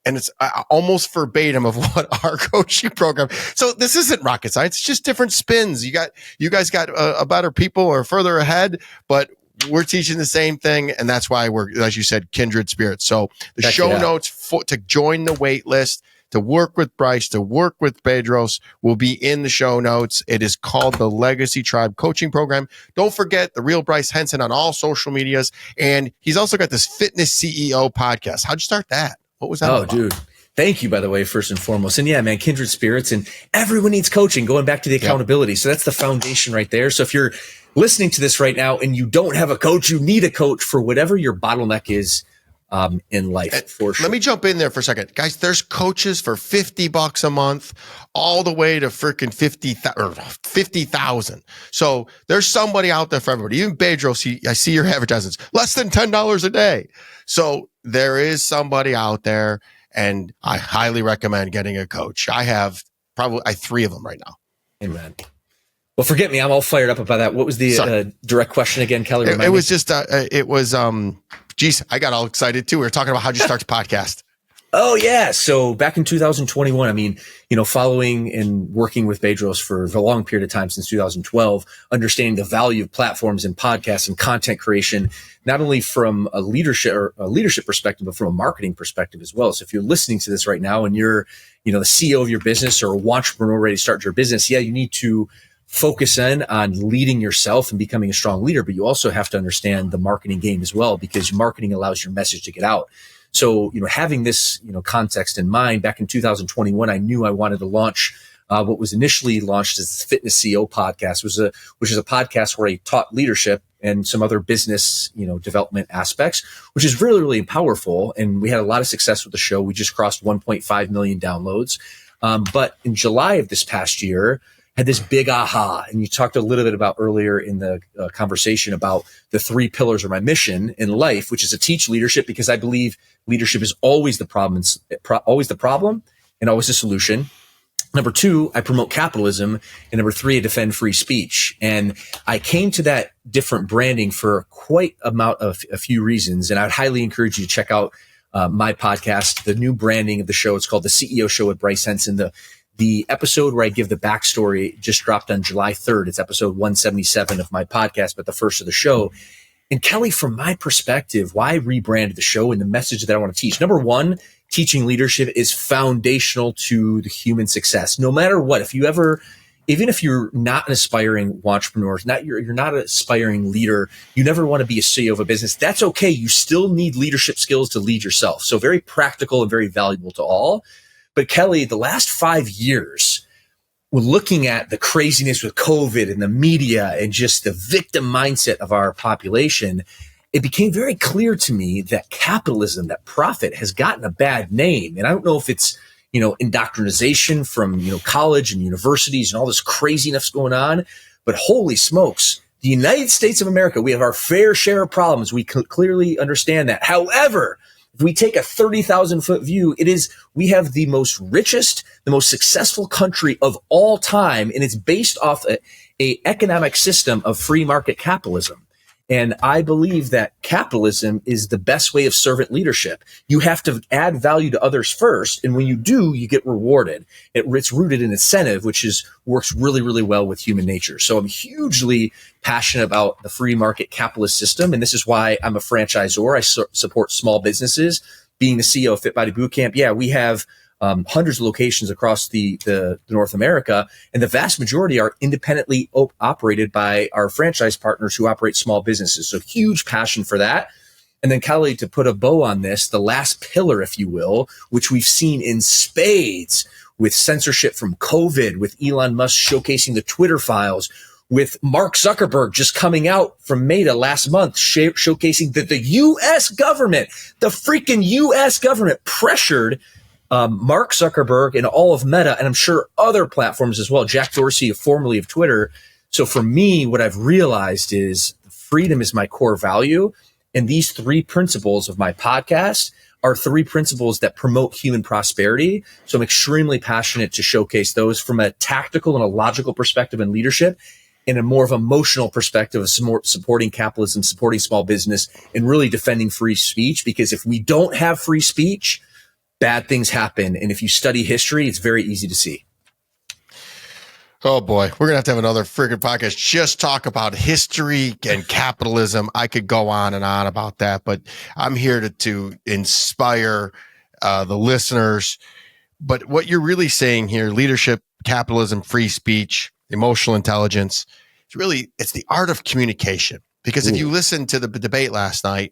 and it's almost verbatim of what our coaching program. So this isn't rocket science. It's just different spins. You guys got a better people or further ahead, but we're teaching the same thing. And that's why we're, as you said, kindred spirits. So the show notes to join the wait list, to work with Bryce, to work with Bedros will be in the show notes. It is called the Legacy Tribe Coaching Program. Don't forget the real Bryce Henson on all social medias. And he's also got this Fitness CEO podcast. How'd you start that? What was that? Oh, dude. Thank you, by the way, first and foremost. And yeah, man, kindred spirits, and everyone needs coaching, going back to the accountability. Yep. So that's the foundation right there. So if you're listening to this right now and you don't have a coach, you need a coach for whatever your bottleneck is in life, for sure. Let me jump in there for a second. Guys, there's coaches for $50 a month all the way to freaking 50,000. So there's somebody out there for everybody. Even Bedros, I see your advertisements, less than $10 a day. So there is somebody out there, and I highly recommend getting a coach. I have probably 3 of them right now. Amen. Well, forget me. I'm all fired up about that. What was the direct question again, Kelly? It was just, geez, I got all excited too. We were talking about how'd you start the podcast. Oh yeah. So back in 2021, following and working with Bedros for a long period of time since 2012, understanding the value of platforms and podcasts and content creation, not only from a leadership perspective, but from a marketing perspective as well. So if you're listening to this right now and you're, the CEO of your business or an entrepreneur ready to start your business, you need to focus in on leading yourself and becoming a strong leader, but you also have to understand the marketing game as well, because marketing allows your message to get out. So, having this, context in mind, back in 2021, I knew I wanted to launch what was initially launched as the Fitness CEO podcast, which is a podcast where I taught leadership and some other business, development aspects, which is really, really powerful. And we had a lot of success with the show. We just crossed 1.5 million downloads. But in July of this past year, had this big aha. And you talked a little bit about earlier in the conversation about the 3 pillars of my mission in life, which is to teach leadership, because I believe leadership is always the problem, and always the solution. Number 2, I promote capitalism. And number 3, I defend free speech. And I came to that different branding for quite a few reasons. And I would highly encourage you to check out my podcast, the new branding of the show. It's called The CEO Show with Bryce Henson. The episode where I give the backstory just dropped on July 3rd. It's episode 177 of my podcast, but the first of the show. And Kelly, from my perspective, why I rebranded the show and the message that I want to teach. Number 1, teaching leadership is foundational to the human success. No matter what, if even if you're not an aspiring entrepreneur, you're not an aspiring leader, you never want to be a CEO of a business. That's okay. You still need leadership skills to lead yourself. So very practical and very valuable to all. But Kelly, the last 5 years, we're looking at the craziness with COVID and the media and just the victim mindset of our population. It became very clear to me that capitalism, that profit, has gotten a bad name. And I don't know if it's, indoctrination from, college and universities and all this craziness going on, but holy smokes, the United States of America, we have our fair share of problems. We clearly understand that. However, if we take a 30,000 foot view, we have the most richest, the most successful country of all time. And it's based off a economic system of free market capitalism. And I believe that capitalism is the best way of servant leadership. You have to add value to others first. And when you do, you get rewarded. It's rooted in incentive, which works really, really well with human nature. So I'm hugely passionate about the free market capitalist system. And this is why I'm a franchisor. I support small businesses. Being the CEO of Fit Body Bootcamp, we have hundreds of locations across the North America, and the vast majority are independently operated by our franchise partners who operate small businesses. So huge passion for that. And then Kelly, to put a bow on this, the last pillar, if you will, which we've seen in spades with censorship from COVID, with Elon Musk showcasing the Twitter files, with Mark Zuckerberg just coming out from Meta last month, showcasing that the U.S. government, the freaking U.S. government pressured Mark Zuckerberg and all of Meta, and I'm sure other platforms as well, Jack Dorsey, formerly of Twitter. So for me, what I've realized is freedom is my core value. And these 3 principles of my podcast are 3 principles that promote human prosperity. So I'm extremely passionate to showcase those from a tactical and a logical perspective in leadership, in a more of emotional perspective of supporting capitalism, supporting small business, and really defending free speech. Because if we don't have free speech, bad things happen. And if you study history, it's very easy to see. Oh boy, we're going to have another freaking podcast. Just talk about history and capitalism. I could go on and on about that, but I'm here to inspire the listeners. But what you're really saying here, leadership, capitalism, free speech, emotional intelligence, it's the art of communication. Because if you listen to the debate last night,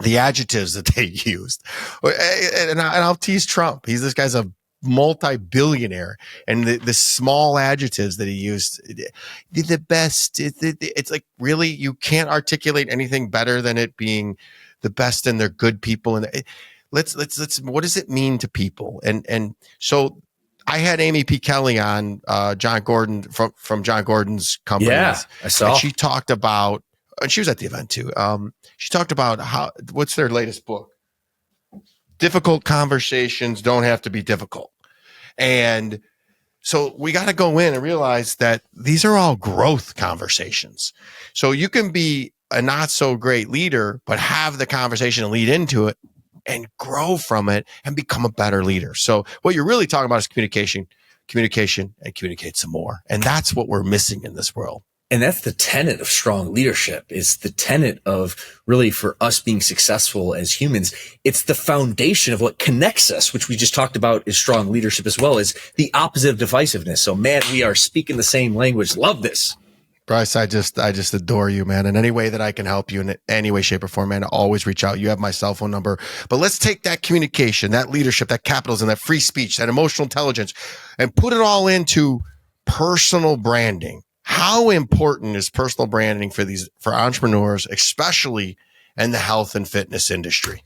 the adjectives that they used, and I'll tease Trump. This guy's a multi-billionaire, and the small adjectives that he used, the best. It's like, really, you can't articulate anything better than it being the best, and they're good people. And let's what does it mean to people? And so I had Amy P. Kelly on, John Gordon from John Gordon's company. Yeah, I saw. And she talked about. And she was at the event too. She talked about what's their latest book? Difficult conversations don't have to be difficult. And so we got to go in and realize that these are all growth conversations. So you can be a not so great leader, but have the conversation and lead into it and grow from it and become a better leader. So what you're really talking about is communication, and communicate some more. And that's what we're missing in this world. And that's the tenet of strong leadership, is the tenet of really, for us being successful as humans. It's the foundation of what connects us, which we just talked about is strong leadership as well, as the opposite of divisiveness. So man, we are speaking the same language. Love this. Bryce, I just adore you, man. In any way that I can help you in any way, shape, or form, man, always reach out. You have my cell phone number. But let's take that communication, that leadership, that capitalism, that free speech, that emotional intelligence, and put it all into personal branding. How important is personal branding for entrepreneurs, especially in the health and fitness industry?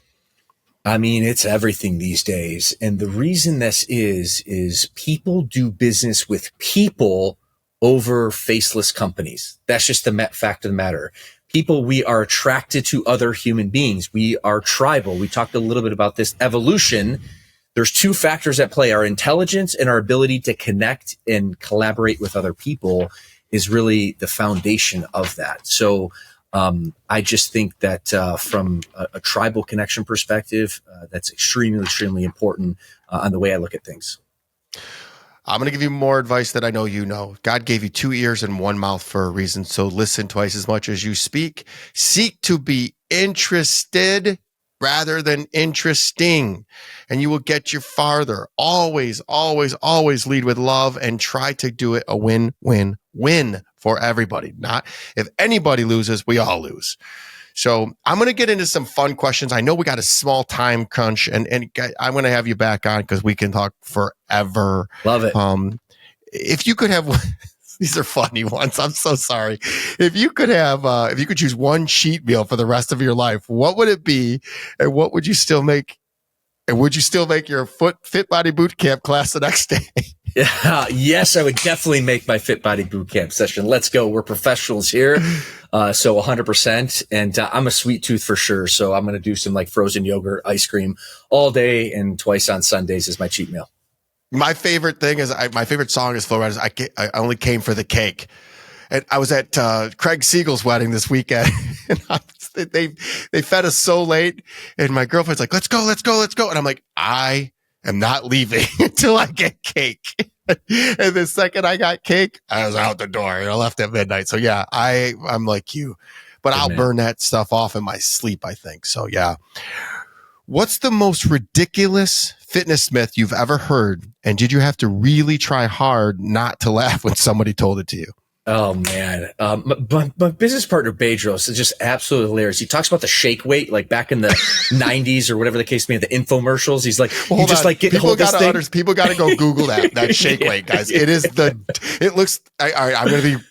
I mean, it's everything these days. And the reason this is people do business with people over faceless companies. That's just the fact of the matter. People, we are attracted to other human beings. We are tribal. We talked a little bit about this evolution. There's 2 factors at play: our intelligence and our ability to connect and collaborate with other people is really the foundation of that. So I just think that from a tribal connection perspective, that's extremely, extremely important on the way I look at things. I'm going to give you more advice that I know you know. God gave you 2 ears and 1 mouth for a reason. So listen twice as much as you speak. Seek to be interested rather than interesting, and you will get you farther. Always, always, always lead with love and try to do it a win-win-win for everybody. Not if anybody loses, we all lose. So I'm going to get into some fun questions. I know we got a small time crunch, and I'm going to have you back on because we can talk forever. Love it. If you could have, these are funny ones. I'm so sorry. If you could choose one cheat meal for the rest of your life, what would it be? And what would you still make? And would you still make your Fit Body Bootcamp class the next day? Yeah, yes, I would definitely make my Fit Body Bootcamp session. Let's go. We're professionals here. So 100%. And I'm a sweet tooth for sure. So I'm going to do some like frozen yogurt, ice cream all day, and twice on Sundays is my cheat meal. My favorite thing is my favorite song is Flow Riders. I only came for the cake. And I was at Craig Siegel's wedding this weekend, and they fed us so late, and my girlfriend's like, let's go. And I'm like, I am not leaving until I get cake. And the second I got cake, I was out the door, and I left at midnight. So yeah, I'm like you, but I'll burn that stuff off in my sleep, I think. So yeah. What's the most ridiculous fitness myth you've ever heard? And did you have to really try hard not to laugh when somebody told it to you? Oh man. My business partner, Bedros, is just absolutely hilarious. He talks about the shake weight, like back in the 90s or whatever the case may be, the infomercials. He's like, well, you just like get hold this thing. People got to go Google that shake weight, guys. It looks, I'm going to be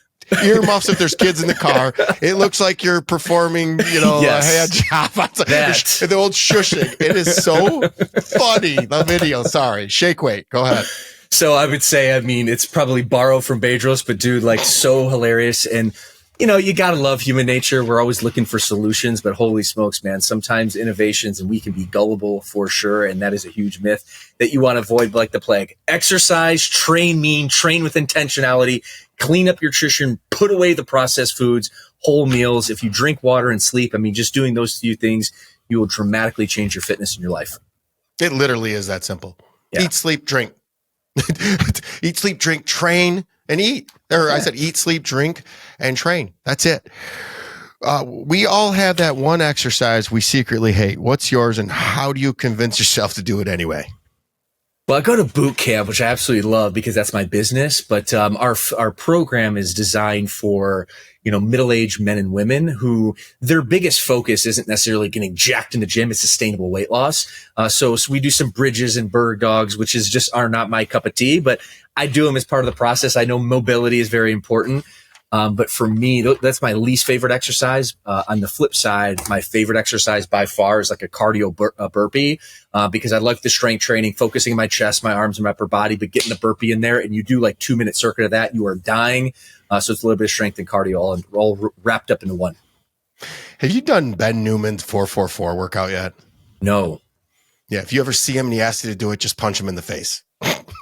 earmuffs if there's kids in the car. It looks like you're performing, a hand job. The old shushing. It is so funny, the video. Sorry. Shake weight. Go ahead. So I would say, it's probably borrowed from Bedros, but dude, like so hilarious. And, you got to love human nature. We're always looking for solutions, but holy smokes, man, sometimes innovations and we can be gullible for sure. And that is a huge myth that you want to avoid like the plague. Exercise, train mean, train with intentionality, clean up your nutrition, put away the processed foods, whole meals. If you drink water and sleep, just doing those few things, you will dramatically change your fitness in your life. It literally is that simple. Yeah. Eat, sleep, drink. Eat, sleep, drink, train, and eat. I said eat, sleep, drink, and train. That's it. We all have that one exercise we secretly hate. What's yours, and how do you convince yourself to do it anyway? Well, I go to Bootcamp, which I absolutely love because that's my business. But our program is designed for middle-aged men and women who their biggest focus isn't necessarily getting jacked in the gym; it's sustainable weight loss. So we do some bridges and bird dogs, which are not my cup of tea, but I do them as part of the process. I know mobility is very important. But for me, that's my least favorite exercise. On the flip side, my favorite exercise by far is like a cardio burpee, because I like the strength training, focusing on my chest, my arms, and my upper body, but getting the burpee in there and you do like 2-minute circuit of that, you are dying. So it's a little bit of strength and cardio all wrapped up into one. Have you done Ben Newman's 4-4-4 workout yet? No. Yeah. If you ever see him and he asks you to do it, just punch him in the face.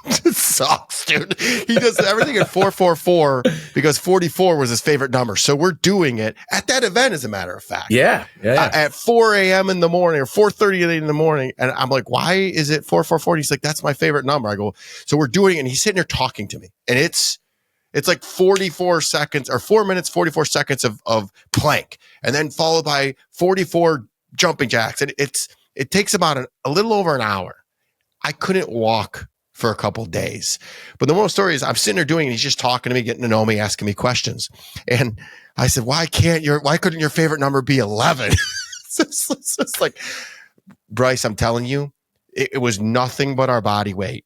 It sucks, dude. He does everything at 4-4-4 because 44 was his favorite number. So we're doing it at that event, as a matter of fact. Yeah. At 4 a.m. in the morning or 4:30 in the morning. And I'm like, why is it 4-4-4? He's like, that's my favorite number. I go, so we're doing it. And he's sitting there talking to me. And it's like 44 seconds or 4 minutes, 44 seconds of plank. And then followed by 44 jumping jacks. And it takes about a little over an hour. I couldn't walk for a couple of days. But the moral story is I'm sitting there doing it. He's just talking to me, getting to know me, asking me questions. And I said, why couldn't your favorite number be 11? It's like, Bryce, I'm telling you, it was nothing but our body weight.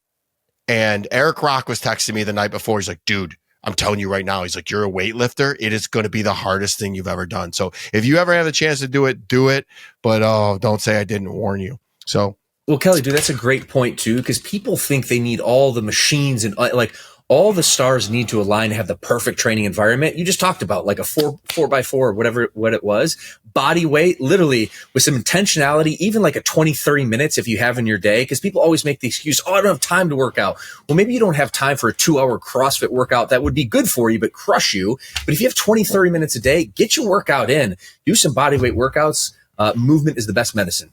And Eric Rock was texting me the night before. He's like, dude, I'm telling you right now. He's like, you're a weightlifter. It is going to be the hardest thing you've ever done. So if you ever have the chance to do it, do it. But don't say I didn't warn you. So, well, Kelly, dude, that's a great point too, because people think they need all the machines and like all the stars need to align to have the perfect training environment. You just talked about like a 4x4 or whatever what it was, body weight, literally with some intentionality, even like a 20-30 minutes if you have in your day, because people always make the excuse, I don't have time to work out. Well, maybe you don't have time for a 2-hour CrossFit workout that would be good for you, but crush you. But if you have 20-30 minutes a day, get your workout in, do some body weight workouts. Movement is the best medicine.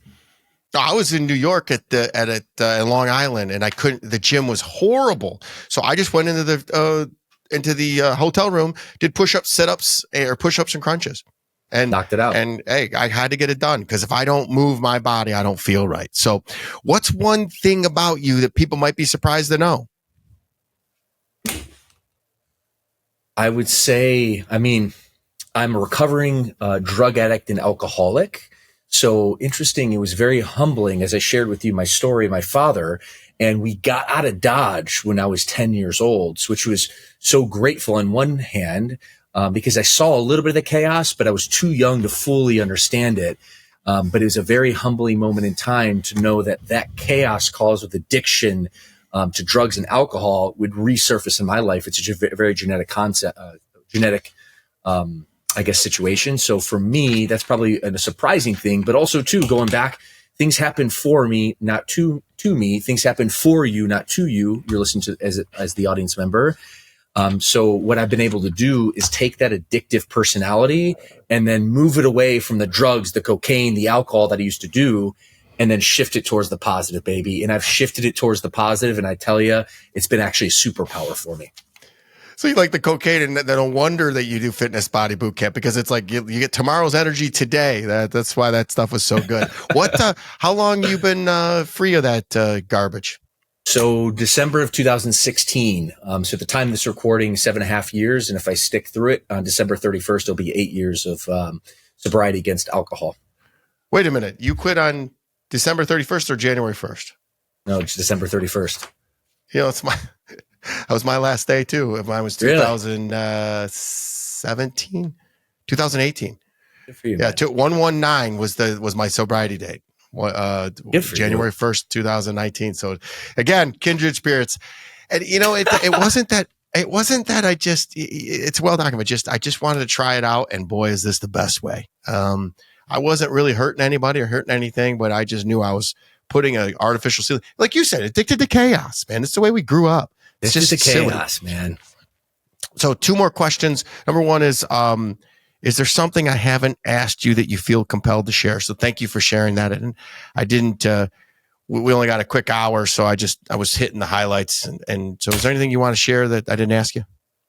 I was in New York at Long Island, and I couldn't. The gym was horrible, so I just went into the hotel room, did push-ups, sit-ups, or push-ups and crunches. and knocked it out. And hey, I had to get it done because if I don't move my body, I don't feel right. So what's one thing about you that people might be surprised to know? I would say, I mean, I'm a recovering drug addict and alcoholic. So interesting. It was very humbling as I shared with you my story, my father, and we got out of Dodge when I was 10 years old, which was so grateful on one hand, because I saw a little bit of the chaos, but I was too young to fully understand it. But it was a very humbling moment in time to know that that chaos caused with addiction to drugs and alcohol would resurface in my life. It's a very genetic concept, I guess, situation. So for me, that's probably a surprising thing, but also too, going back, things happen for me, not to me. Things happen for you, not to you. You're listening to as the audience member. So what I've been able to do is take that addictive personality and then move it away from the drugs, the cocaine, the alcohol that I used to do, and then shift it towards the positive, baby. And I've shifted it towards the positive, and I tell you, it's been actually a superpower for me. So you like the cocaine, and no wonder that you do fitness body boot camp, because it's like you get tomorrow's energy today. That's why that stuff was so good. How long you been free of that garbage? So December of 2016. So at the time of this recording, 7.5 years. And if I stick through it on December 31st, it'll be 8 years of sobriety against alcohol. Wait a minute. You quit on December 31st or January 1st? No, it's December 31st. You know, that was my last day too. Mine was 2017, 2018. Good for you, yeah, man. 119 was my sobriety date. January 1st, 2019. So again, kindred spirits. And you know, it wasn't that I just, it's well documented. I just wanted to try it out, and boy, is this the best way. I wasn't really hurting anybody or hurting anything, but I just knew I was putting an artificial ceiling. Like you said, addicted to chaos, man. It's the way we grew up. It's just a chaos, man. So 2 more questions. Number 1 is there something I haven't asked you that you feel compelled to share? So thank you for sharing that. And I didn't, we only got a quick hour, so I was hitting the highlights. And so is there anything you want to share that I didn't ask you?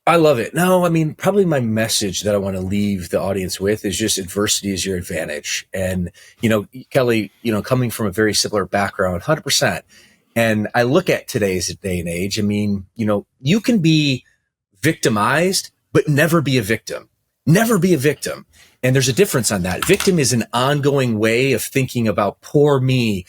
I love it. No, I mean, probably my message that I want to leave the audience with is just adversity is your advantage. And, you know, Kelly, you know, coming from a very similar background, 100%. And I look at today's day and age. I mean, you know, you can be victimized, but never be a victim. Never be a victim. And there's a difference on that. Victim is an ongoing way of thinking about poor me,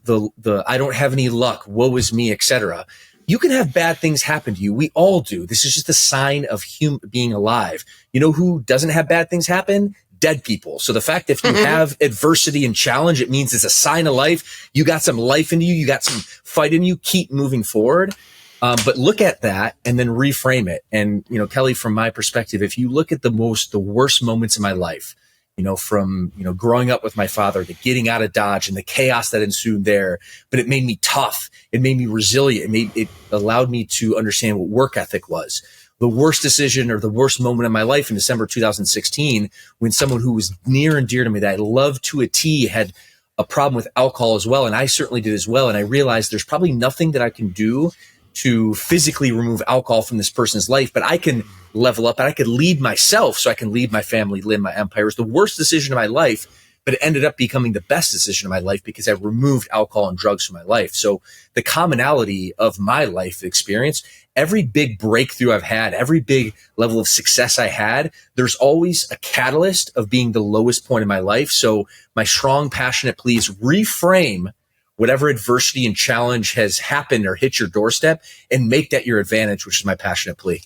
the I don't have any luck, woe is me, etc. You can have bad things happen to you. We all do. This is just a sign of being alive. You know who doesn't have bad things happen? Dead people. So the fact that if you have adversity and challenge, it means it's a sign of life. You got some life in you. You got some fight in you. Keep moving forward. But look at that and then reframe it. And, you know, Kelly, from my perspective, if you look at the worst moments in my life, you know, from, you know, growing up with my father to getting out of Dodge and the chaos that ensued there, but it made me tough. It made me resilient. It allowed me to understand what work ethic was. The worst decision or the worst moment in my life in December 2016, when someone who was near and dear to me that I loved to a T had a problem with alcohol as well. And I certainly did as well. And I realized there's probably nothing that I can do to physically remove alcohol from this person's life, but I can level up and I could lead myself so I can lead my family, lead my empire. It was the worst decision of my life, but it ended up becoming the best decision of my life because I removed alcohol and drugs from my life. So the commonality of my life experience, every big breakthrough I've had, every big level of success I had, there's always a catalyst of being the lowest point in my life. So my strong, passionate plea is reframe whatever adversity and challenge has happened or hit your doorstep and make that your advantage, which is my passionate plea.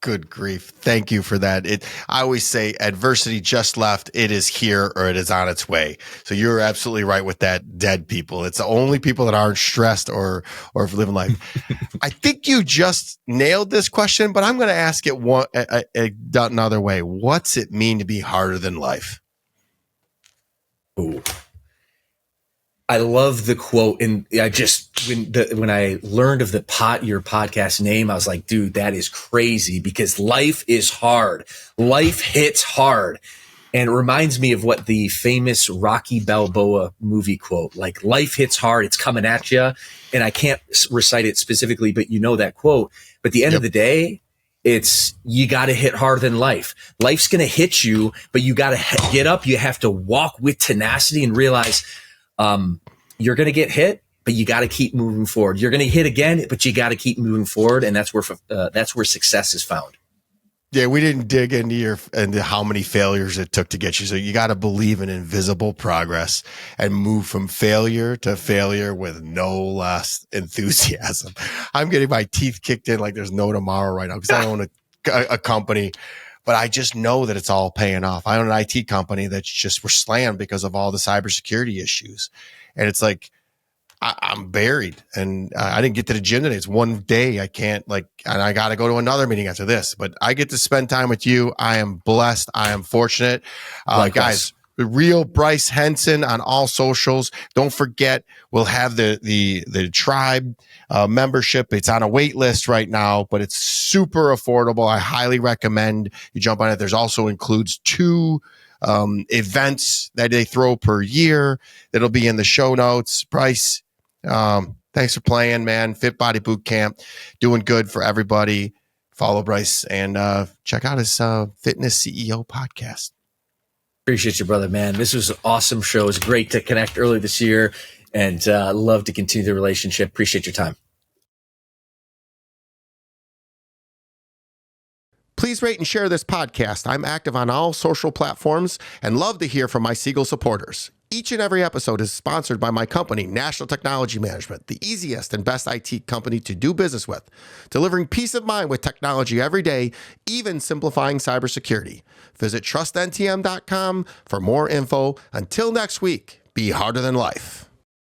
Good grief. Thank you for that. I always say adversity just left. It is here or it is on its way. So you're absolutely right with that. Dead people. It's the only people that aren't stressed or living life. I think you just nailed this question, but I'm going to ask it another way. What's it mean to be harder than life? Ooh. I love the quote, and I just when I learned of your podcast name, I was like, dude, that is crazy because life is hard. Life hits hard, and it reminds me of what the famous Rocky Balboa movie quote, like life hits hard, it's coming at you. And I can't recite it specifically, but you know that quote. But at the end of the day, It's, you got to hit harder than life. Life's going to hit you, but you got to get up. You have to walk with tenacity and realize, you're going to get hit, but you got to keep moving forward. You're going to hit again, but you got to keep moving forward. And that's where success is found. Yeah, we didn't dig into how many failures it took to get you. So you got to believe in invisible progress and move from failure to failure with no less enthusiasm. I'm getting my teeth kicked in like there's no tomorrow right now because I own a company, but I just know that it's all paying off. I own an IT company that's just, we're slammed because of all the cybersecurity issues. And it's like, I'm buried and I didn't get to the gym today. It's one day I can't and I got to go to another meeting after this, but I get to spend time with you. I am blessed. I am fortunate. Guys, the real Bryce Henson on all socials. Don't forget, we'll have the tribe membership. It's on a wait list right now, but it's super affordable. I highly recommend you jump on it. There's also includes 2 events that they throw per year. That'll be in the show notes. Bryce, thanks for playing, man. Fit Body Bootcamp, doing good for everybody. Follow Bryce and check out his Fitness CEO podcast. Appreciate you, brother, man. This was an awesome show. It was great to connect early this year and love to continue the relationship. Appreciate your time. Please rate and share this podcast. I'm active on all social platforms and love to hear from my Siegel supporters. Each and every episode is sponsored by my company, National Technology Management, the easiest and best IT company to do business with, delivering peace of mind with technology every day, even simplifying cybersecurity. Visit trustntm.com for more info. Until next week, be harder than life.